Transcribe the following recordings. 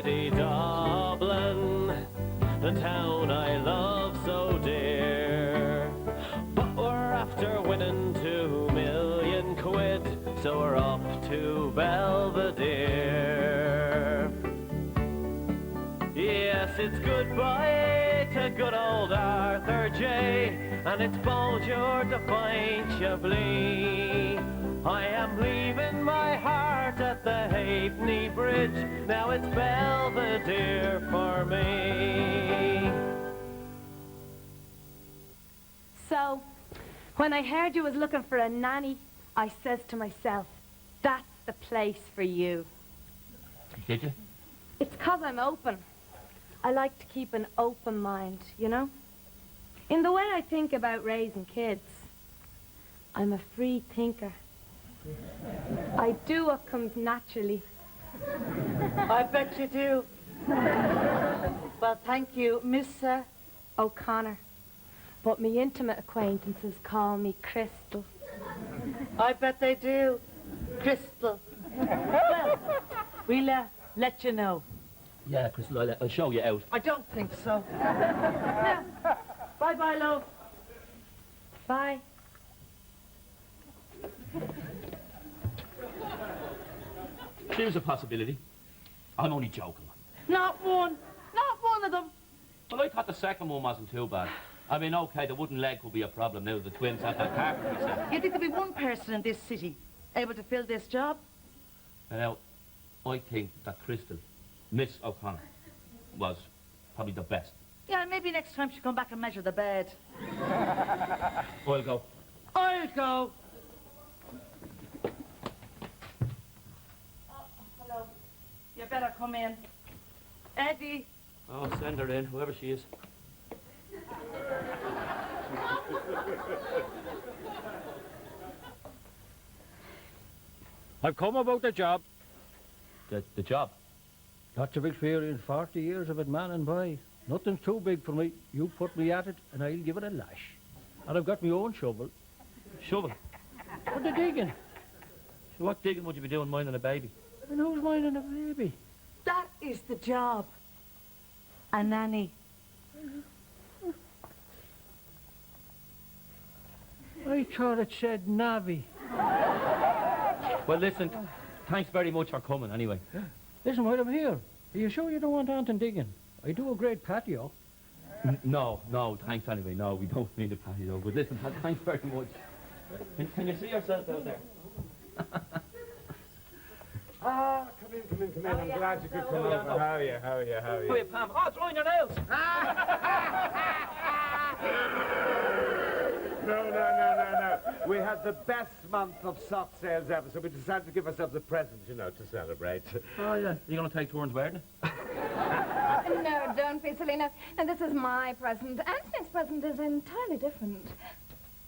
city Dublin, the town I love so dear. But we're after winning 2 million quid, so we're up to Belvedere. Yes, it's goodbye to good old Arthur J, and it's bonjour to fine Chablis. I am leaving my heart at the Halfpenny Bridge, now it's Belvedere for me. So, when I heard you was looking for a nanny, I says to myself, that's the place for you. Did you? It's 'cause I'm open. I like to keep an open mind, you know? In the way I think about raising kids, I'm a free thinker. I do what comes naturally. I bet you do. Well, thank you, Miss O'Connor. But me intimate acquaintances call me Crystal. I bet they do. Crystal. Well, we'll let you know. Yeah, Crystal, I'll show you out. I don't think so. Bye-bye, love. Bye. There's a possibility. I'm only joking. Not one of them. Well, I thought the second one wasn't too bad. I mean, okay, the wooden leg could be a problem now that the twins have that carpentry set. You think there'll be one person in this city able to fill this job? Now, I think that Crystal, Miss O'Connor, was probably the best. Yeah, maybe next time she'll come back and measure the bed. I'll go. I'll go. Oh, hello. You better come in. Eddie. Oh, send her in, whoever she is. I've come about the job. The job? Lots of experience, 40 years of it, man and boy. Nothing's too big for me. You put me at it, and I'll give it a lash. And I've got my own shovel. Shovel? For the digging. So what digging would you be doing minding a baby? And who's minding a baby? That is the job. A nanny. I thought it said navvy. Well, listen, thanks very much for coming, anyway. Listen, while I'm here, are you sure you don't want Anton digging? I do a great patio. No, thanks anyway. No, we don't need a patio. But listen, thanks very much. Can you see yourself out there? Ah, come in. I'm glad you could come over. How are you? How are you, Pam? Oh, it's Ryan your nails. No. We had the best month of sock sales ever, so we decided to give ourselves a present, you know, to celebrate. Oh, yeah. You're going to take turns wearing it? No, don't be silly. No, this is my present. Anthony's present is entirely different.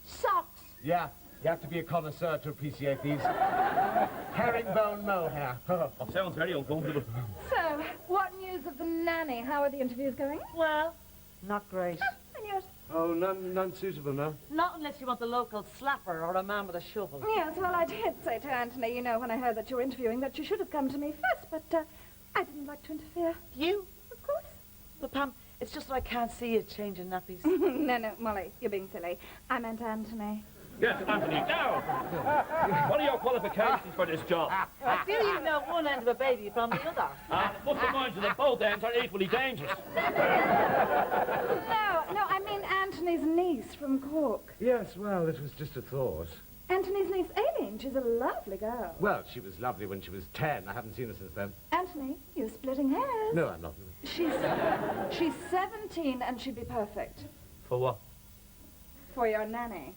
Socks. Yeah, you have to be a connoisseur to appreciate these. Herringbone mohair. Sounds very uncomfortable. So, what news of the nanny? How are the interviews going? Well, not great. And yours? Oh, none suitable, no? Not unless you want the local slapper or a man with a shovel. Yes, well, I did say to Anthony, you know, when I heard that you were interviewing, that you should have come to me first, but I didn't like to interfere. You? Of course. Well, Pam, it's just that I can't see you changing nappies. No, Molly, you're being silly. I meant Anthony. Yes, Anthony, now! What are your qualifications for this job? I feel you know one end of a baby from the other. But the minds of the both ends are equally dangerous. No, I mean Anthony's niece from Cork. Yes, well, it was just a thought. Anthony's niece, Aileen. She's a lovely girl. Well, she was lovely when she was 10. I haven't seen her since then. Anthony, you're splitting hairs. No, I'm not. She's 17 and she'd be perfect. For what? For your nanny.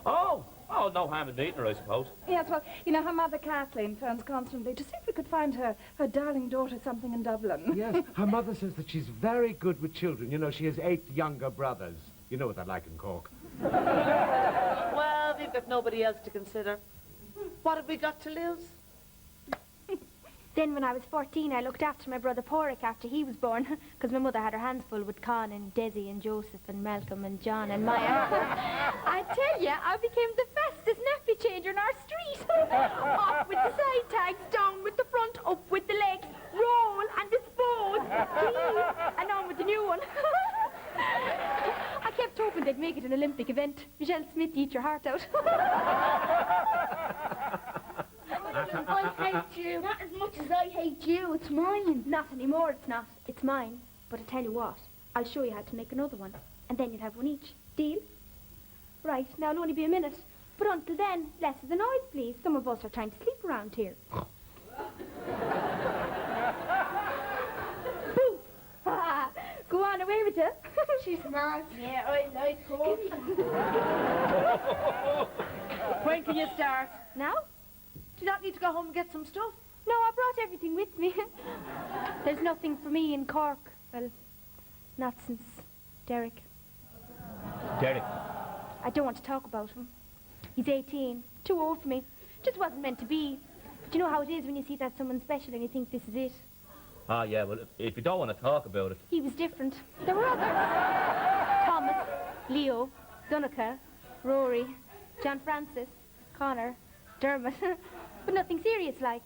Oh, no harm in meeting her, I suppose. Yes, well, you know, her mother, Kathleen, phones constantly to see if we could find her darling daughter something in Dublin. Yes, her mother says that she's very good with children. You know, she has 8 younger brothers. You know what they're like in Cork. Well, we've got nobody else to consider. What have we got to lose? Then when I was 14, I looked after my brother Porrick after he was born, because my mother had her hands full with Con and Desi and Joseph and Malcolm and John and Maya. I tell you, I became the fastest nappy changer in our street. Up with the side tags, down with the front, up with the legs, roll and dispose. hoping they'd make it an Olympic event. Michelle Smith, eat your heart out. I hate you. Not as much as I hate you. It's mine. Not anymore, it's not. It's mine. But I tell you what, I'll show you how to make another one. And then you'll have one each. Deal? Right, now it'll only be a minute. But until then, less of the noise, please. Some of us are trying to sleep around here. Boo! Go on, away with you. She's smart. Yeah, I like her. When can you start? Now? Do you not need to go home and get some stuff? No, I brought everything with me. There's nothing for me in Cork. Well, not since Derek. Derek. I don't want to talk about him. He's 18. Too old for me. Just wasn't meant to be. But you know how it is when you see that someone special and you think this is it. Ah, yeah, well, if you don't want to talk about it. He was different. There were others. Thomas, Leo, Donica, Rory, John Francis, Connor, Dermot. But nothing serious like.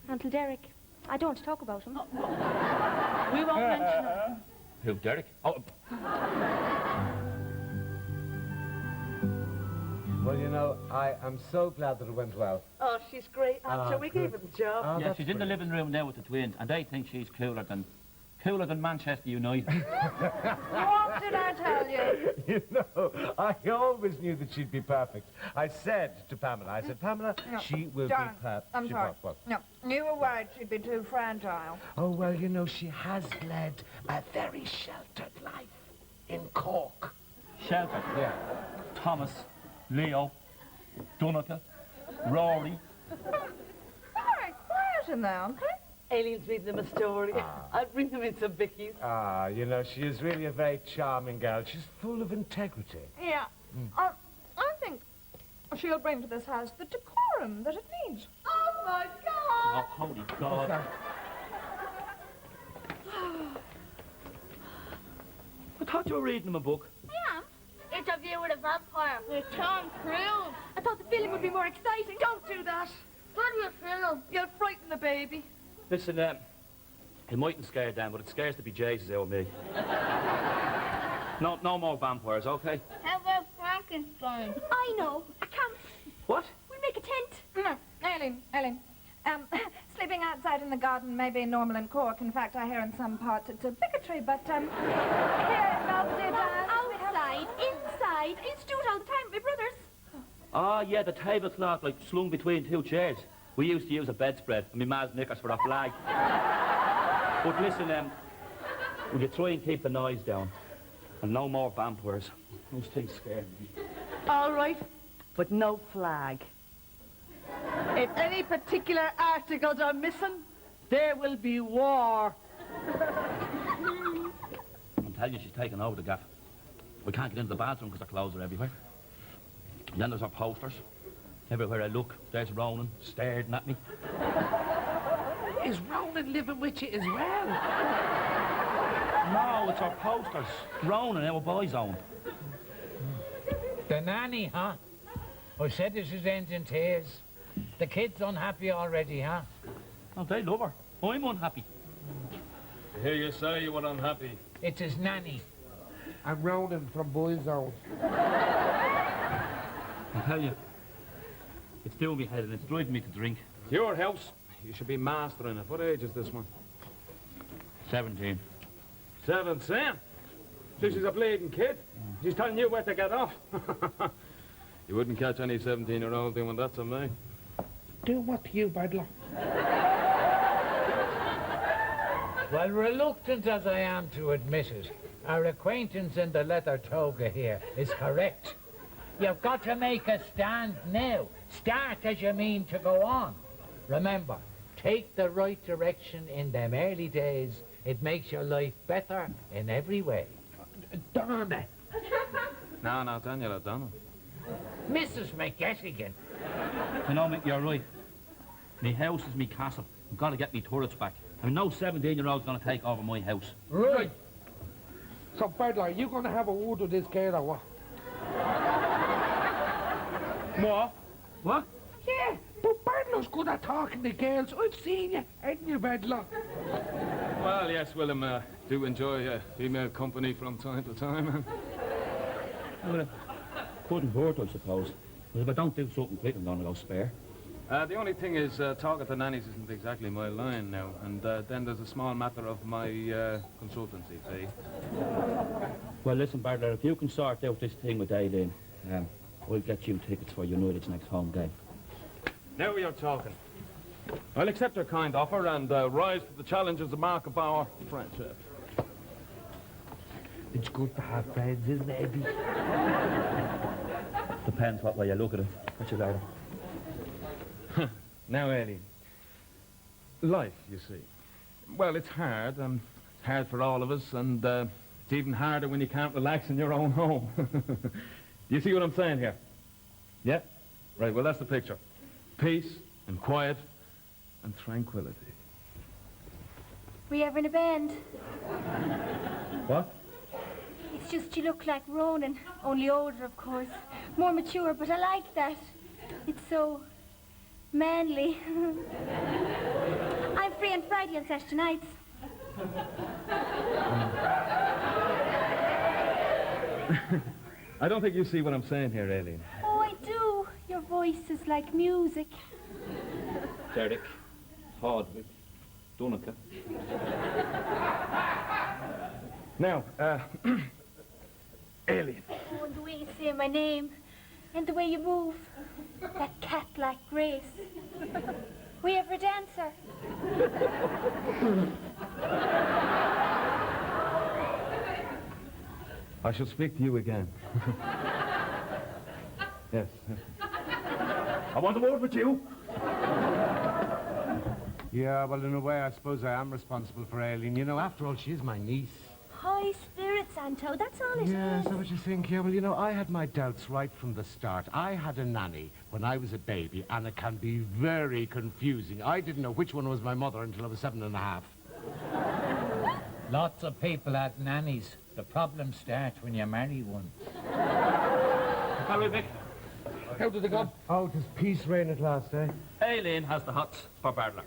Until Derek. I don't want to talk about him. We won't mention him. Who, Derek? Oh, Well, you know, I am so glad that it went well. Oh, she's great, Aunt. We gave her good. the job. Oh, yeah, that's she's in the brilliant. living room now with the twins, and they think she's cooler than Manchester United. What did I tell you? You know, I always knew that she'd be perfect. I said to Pamela, Pamela, No, she will Darren, be perfect. I'm sorry. No, you were worried she'd be too fragile. Oh, well, you know, she has led a very sheltered life in Cork. Shelter. Yeah. Thomas, Leo, Donica, Rory. Very quiet in there, aren't they? Aileen's reading them a story. I'll bring them in some bickies. Ah, you know, she is really a very charming girl. She's full of integrity. Yeah. I think she'll bring to this house the decorum that it needs. Oh, my God. Oh, holy God. I thought you were reading them a book. Yeah. Interview with a vampire with Tom Cruise. I thought the film would be more exciting. Don't do that. What do you film? You'll frighten the baby. Listen, it mightn't scare them, but it scares the bejesus out of me. No more vampires, okay? How about Frankenstein? I know. A camp. What? We'll make a tent. No, Aileen. Sleeping outside in the garden may be normal in Cork. In fact, I hear in some parts it's a bigotry, but, here in Belvedere Downs, Outside, inside. I used to do it all the time with my brothers. Ah, yeah, the tablecloth, like, slung between two chairs. We used to use a bedspread, and my ma's knickers for a flag. But listen, will you try and keep the noise down? And no more vampires. Those things scare me. All right, but no flag. If any particular articles are missing, there will be war. I'm telling you, she's taken over the gaff. We can't get into the bathroom because the clothes are everywhere. And then there's our posters. Everywhere I look, there's Ronan staring at me. Is Ronan living with you as well? No, it's our posters. Ronan, our boy's own. The nanny, huh? I said this is ending tears. The kid's unhappy already, huh? Oh, they love her. I'm unhappy. I hear you say you were unhappy. It's his nanny. I'm Ronan from Boys Own. I tell you, it's doing me head and it's driving me to drink. It's your house. You should be mastering it. What age is this one? 17. 17? This is a bleeding kid. She's telling you where to get off. You wouldn't catch any 17-year-old doing that to me. Doing what to you, Badler? Well, reluctant as I am to admit it, our acquaintance in the leather toga here is correct. You've got to make a stand now. Start as you mean to go on. Remember, take the right direction in them early days. It makes your life better in every way. Darn it. No, Daniel, I've done it. Mrs. McGettigan. You know, Mick, you're right. Me house is me castle. I've got to get me turrets back. I mean, no 17-year-old's going to take over my house. Right. So, Badler, are you going to have a word with this girl or what? What? What? Yeah, but Badler's good at talking to girls. I've seen you, ain't you, Badler? Well, yes, Willem, do enjoy female company from time to time. Well, it couldn't hurt, I suppose. But if I don't do something quick, I'm going to go spare. The only thing is, talking to nannies isn't exactly my line now. And then there's a small matter of my consultancy fee. Well, listen, Bardler, if you can sort out this thing with Aileen, I'll get you tickets for United's next home game. Now you're talking. I'll accept your kind offer and rise to the challenge as a mark of our friendship. It's good to have friends, isn't it, Eddie? Depends what way you look at it. What's your later? Now, Aileen, life, you see. Well, it's hard, and it's hard for all of us, and it's even harder when you can't relax in your own home. Do you see what I'm saying here? Yeah? Right, well, that's the picture. Peace and quiet and tranquility. We ever in a band? What? It's just you look like Ronan, only older, of course. More mature, but I like that. It's so manly. I'm free on Friday and Saturday nights. I don't think you see what I'm saying here, Aileen. Oh, I do. Your voice is like music. Derek, Hardwick, Donica. Now, Aileen. Oh, and the way you say my name, and the way you move, that cat-like grace. Were you ever a dancer? I shall speak to you again. Yes. I want a word with you. Yeah, well, in a way, I suppose I am responsible for Aileen. You know, after all, she's my niece. High spirits, Anto, that's all it is. Yeah, so what you think? Yeah, well, you know, I had my doubts right from the start. I had a nanny when I was a baby, and it can be very confusing. I didn't know which one was my mother until I was 7.5. Lots of people had nannies. The problem starts when you marry one. How are we, Vic? How did it go? Oh, does peace reign at last, eh? Aileen has the hots for Bardler.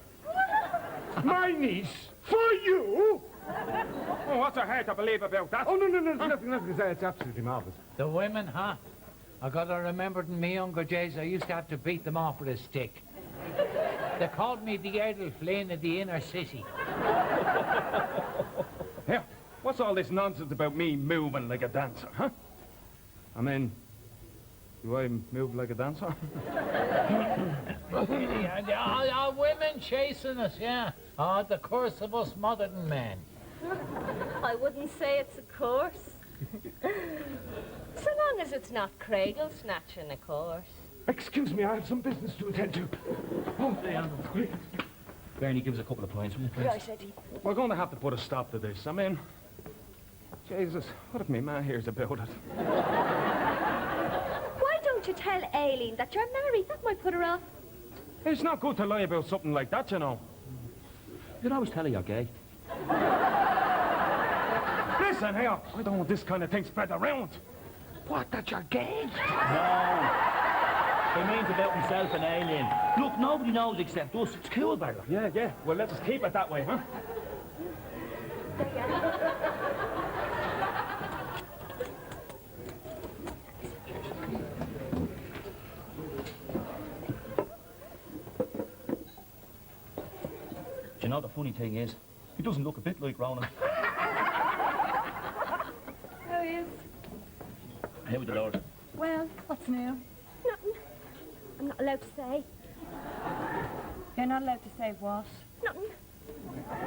My niece? For you? Oh, what's there hard to believe about that? Oh, no, nothing to say. It's absolutely marvellous. The women, huh? I gotta remember in my younger days I used to have to beat them off with a stick. They called me the Erdl Flynn of the inner city. Yeah, what's all this nonsense about me moving like a dancer, huh? I mean, do I move like a dancer? Yeah, women chasing us, yeah. Oh, the curse of us modern men. I wouldn't say it's a course. So long as it's not cradle snatching, of course. Excuse me, I have some business to attend to. Oh, Bernie gives a couple of points, will you, please? Right, Eddie. We're going to have to put a stop to this. I mean, Jesus, what if me ma hears about it? Why don't you tell Aileen that you're married? That might put her off. It's not good to lie about something like that, you know. You'd always tell her you're gay. Listen here, I don't want this kind of thing spread around. what, that you're gay? No. He means about himself and Aileen. Look, nobody knows except us. It's cool, Bardler. Yeah. Well, let's keep it that way, huh? Do you know the funny thing is? He doesn't look a bit like Ronan. How is? How with the Lord? Well, what's new? Nothing. I'm not allowed to say. You're not allowed to say what? Nothing.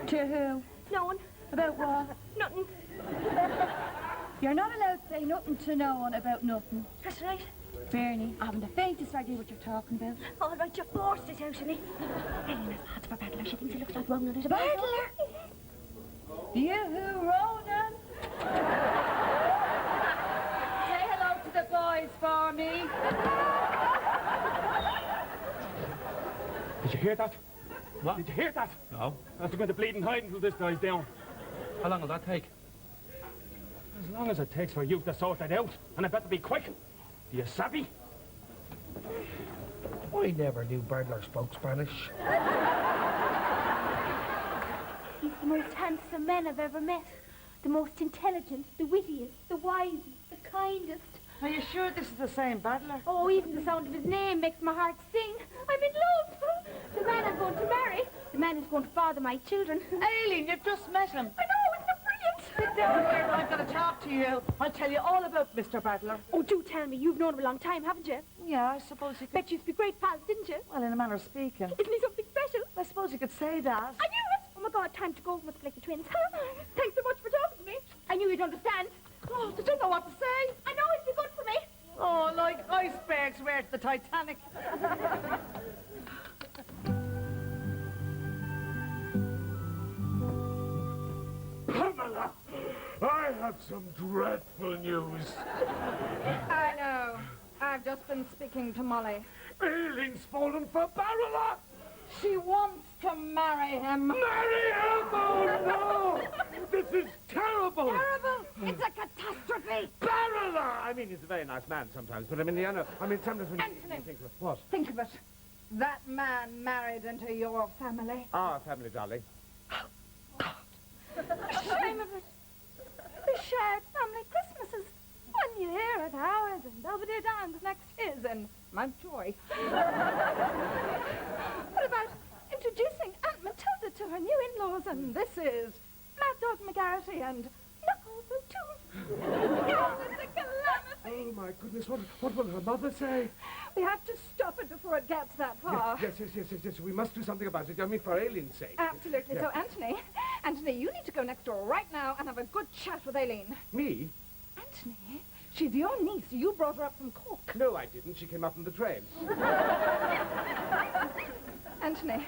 To who? No one. About what? Nothing. You're not allowed to say nothing to no one about nothing. That's right. Bernie, I haven't the faintest idea what you're talking about. All right, you forced it out of me. Aileen has hats for Bardler. She thinks he looks like Ronan. Bardler? You, Ronan? Say hello to the boys for me. Did you hear that? What? Did you hear that? No. I have to go to bleeding hide until this guy's down. How long will that take? As long as it takes for you to sort that out. And it better be quick. Do you savvy? I never knew Bardler spoke Spanish. He's the most handsome man I've ever met. The most intelligent, the wittiest, the wisest, the kindest. Are you sure this is the same battler? Oh, even the sound of his name makes my heart sing. I'm in love. The man I'm going to marry. The man who's going to father my children. Aileen, you've just met him. I know, isn't it brilliant? Sit down here, I've got to talk to you. I'll tell you all about Mr. Battler. Oh, do tell me. You've known him a long time, haven't you? Yeah, I suppose you could... Bet you used to be great pals, didn't you? Well, in a manner of speaking. Isn't he something special? I suppose you could say that. I knew it! Oh my God, time to go. Must collect the twins. Thanks so much for talking to me. I knew you'd understand. Oh, I don't know what to say. I know it'd be good for me. Oh, like icebergs were at the Titanic. Pamela, I have some dreadful news. I know. I've just been speaking to Molly. Aileen's fallen for Barilla. She wants to marry him. Marry him! Oh, no! This is terrible! Terrible! It's a catastrophe! Barilla! I mean, he's a very nice man sometimes, but I mean, sometimes when Anthony. you think of... What? Think of it. That man married into your family. Our family, darling. Shame of it. We shared family Christmases. 1 year at ours, and Belvedere Downs next his, and Mountjoy. What about introducing Aunt Matilda to her new in-laws, and this is Mad Dog McGarrity and Knuckles O'Toole. Oh, it's a calamity. Oh, my goodness, what will her mother say? We have to stop it before it gets that far. Yes, we must do something about it. I mean, for Aileen's sake. Absolutely. Yes. So, Anthony, you need to go next door right now and have a good chat with Aileen. Me? Anthony, she's your niece. You brought her up from Cork. No, I didn't. She came up on the train. Anthony,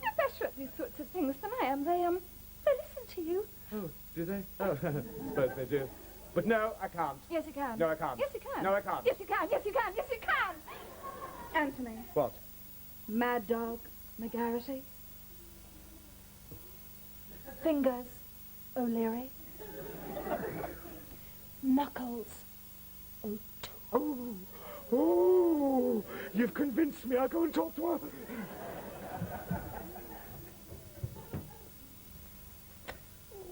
you're better at these sorts of things than I am. They listen to you. Oh, do they? Oh, suppose they do. But no, I can't. Yes, you can. No, I can't. Yes, you can. No, I can't. Yes, you can. Yes, you can. Yes, you can. Anthony. What? Mad Dog McGarrity. Fingers O'Leary. Knuckles O'Toole. Oh, you've convinced me. I'll go and talk to her.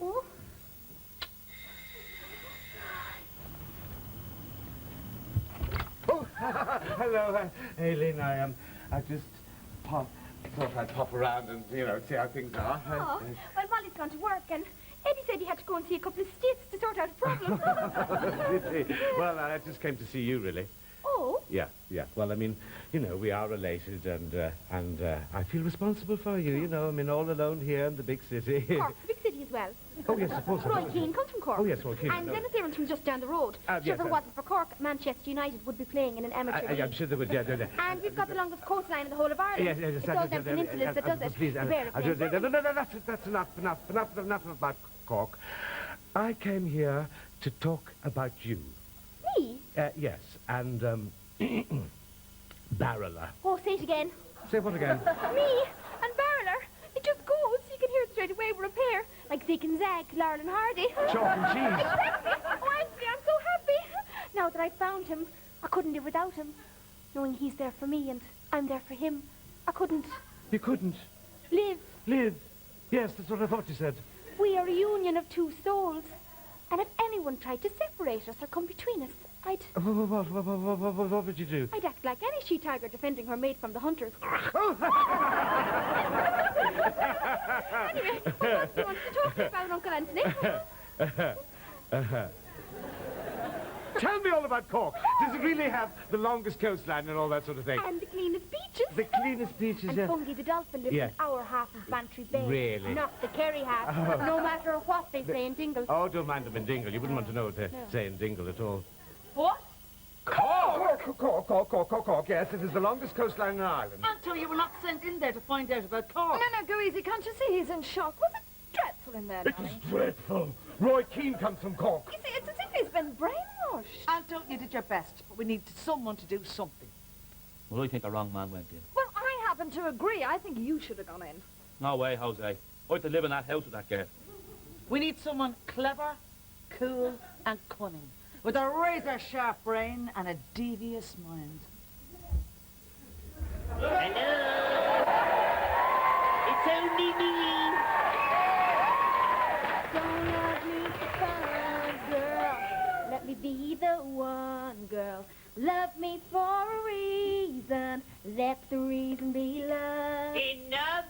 Oh. Oh, hello, Aileen. I just thought I'd pop around and, see how things are. Oh, well, Molly's gone to work, and Eddie said he had to go and see a couple of states to sort out a problem. Well, I just came to see you, really. Oh? Yeah. Well, I mean, we are related, and I feel responsible for you, all alone here in the big city. Cork's a big city as well. Oh, yes, of course. Roy Keane comes from Cork. Oh, yes, Roy Keane. And Dennis Aaron's from just down the road. Yes, If it wasn't for Cork, Manchester United would be playing in an amateur league. I'm sure they would, yeah. And we've got the longest coastline in the whole of Ireland. Yes, It's all them peninsulas that does it. Please, The Bear of Plains. no, that's enough about Cork. I came here to talk about you. Me? Yes, and, Barilla. Oh, say it again. Say what again? Me and Barreler. It just goes. You can hear it straight away. We're a pair. Like Zick and Zag, Laurel and Hardy. Chalk and cheese. Exactly. Oh, Anthony, I'm so happy. Now that I found him, I couldn't live without him. Knowing he's there for me and I'm there for him, I couldn't You couldn't live. live. Yes, that's what I thought you said. We are a union of two souls. And if anyone tried to separate us or come between us, What would you do? I'd act like any she-tiger defending her mate from the hunters. Anyway, what else do you want to talk to me about, Uncle Anthony? Tell me all about Cork. Does it really have the longest coastline and all that sort of thing? And the cleanest beaches. The cleanest beaches, And yeah. Fungi the dolphin lives Yeah. in our half of Bantry Bay. Really? Not the Kerry half. No matter what they say in Dingle. Oh, don't mind them in Dingle. You wouldn't want to know what they're saying in Dingle at all. What? Cork, yes. It is the longest coastline in Ireland. Anthony, you were not sent in there to find out about Cork. No, go easy. Can't you see he's in shock? Was it dreadful in there, It was darling? dreadful. Roy Keane comes from Cork. You see, it's as if he's been brainwashed. Anto, you did your best, but we need someone to do something. Well, I think the wrong man went in. Well, I happen to agree. I think you should have gone in. No way, Jose. I had to live in that house with that girl. We need someone clever, cool, and cunning, with a razor-sharp brain and a devious mind. Hello. It's only me. Don't let me be fun, girl. Let me be the one, let the reason be love. Enough!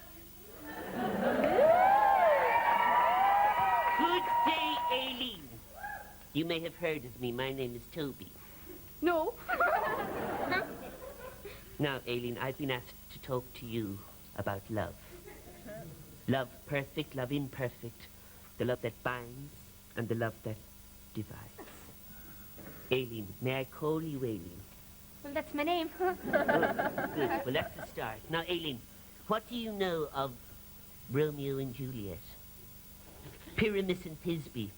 Good day, Aileen. You may have heard of me. My name is Toby. No. Now, Aileen, I've been asked to talk to you about love. Love perfect, love imperfect, the love that binds, and the love that divides. Aileen, may I call you Aileen? Well, that's my name. Oh, good. Well, that's a start. Now, Aileen, what do you know of Romeo and Juliet? Pyramus and Thisbe?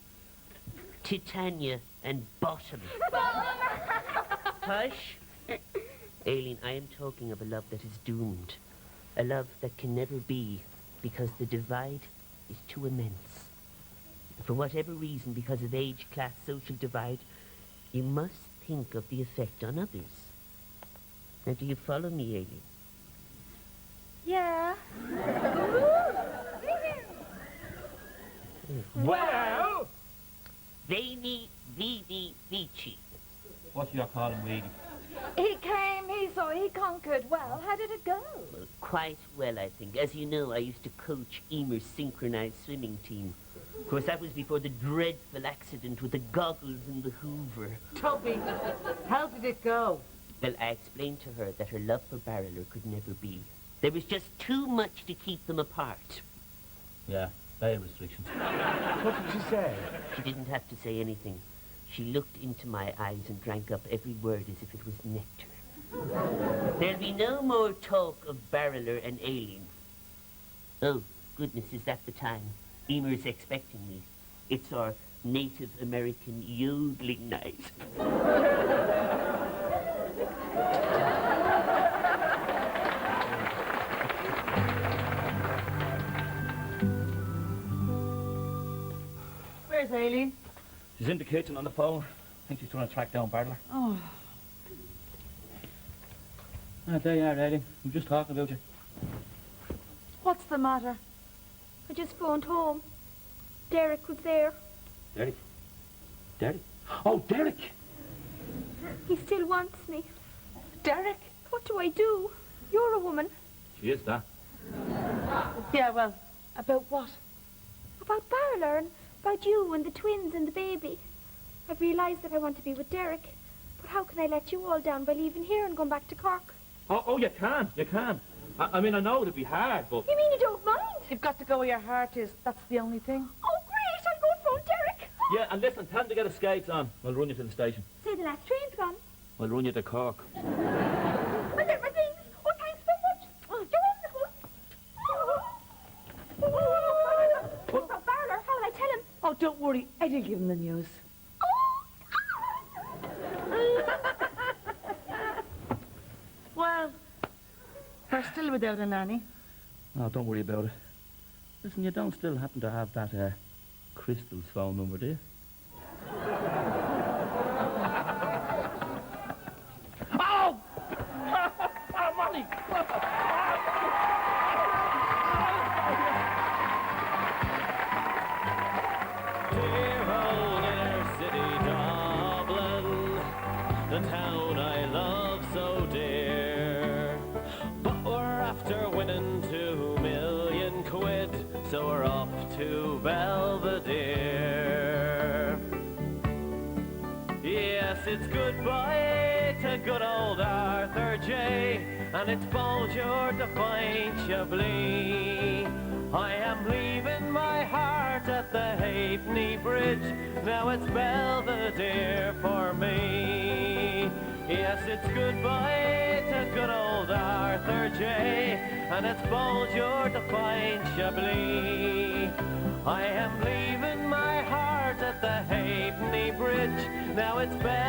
Titania and Bottom? Hush! Aileen, I am talking of a love that is doomed. A love that can never be because the divide is too immense. For whatever reason, because of age, class, social divide, you must think of the effect on others. Now, do you follow me, Aileen? Yeah. Well! Veni, vidi, vici. What you calling Weedy? He came, he saw, he conquered. Well, how did it go? Quite well, I think. As you know, I used to coach Emer's synchronized swimming team. Of course, that was before the dreadful accident with the goggles and the Hoover. Toby, how did it go? Well, I explained to her that her love for Barreler could never be. There was just too much to keep them apart. Yeah, diet restrictions. What did she say? She didn't have to say anything. She looked into my eyes and drank up every word as if it was nectar. There'll be no more talk of Barreler and Aileen. Oh, goodness, is that the time? Emer's expecting me. It's our Native American yodeling night. Where's Aileen? She's in the kitchen on the phone. I think she's trying to track down Bartler. Oh. Ah, there you are, Aileen. I'm just talking about you. What's the matter? I just phoned home. Derek was there. Derek? Derek? Oh, Derek! He still wants me. Derek? What do I do? You're a woman. She is that. Yeah, well, about what? About Barreler and about you and the twins and the baby. I've realised that I want to be with Derek. But how can I let you all down by leaving here and going back to Cork? Oh, you can. You can. I mean, I know it'd be hard, but... You mean you don't mind? You've got to go where your heart is. That's the only thing. Oh, great! I'll go and phone Derek. Yeah, and listen, tell him to get his skates on. We'll run you to the station. Say the last train's gone. We'll run you to Cork. I'll get my things. Oh, thanks so much. Oh, you're wonderful. What about Barreler? How will I tell him? Oh, don't worry. I didn't give him the news. Well, we're still without a nanny. Oh, don't worry about it. Listen, you don't still happen to have that, Crystal's phone number, do you? Oh! Oh, money! Dear old inner city Dublin, the town I love so dear. But we're after winning 2 million quid, so we're up to Belvedere. Yes, it's goodbye to good old Arthur J, and it's bonjour to fine Chablis. I am leaving my heart at the Halfpenny Bridge, now it's Belvedere for me. Yes, it's goodbye to good old Arthur J, and it's bonjour to fine Chablis. I am leaving my heart at the Halfpenny Bridge, now it's Belvedere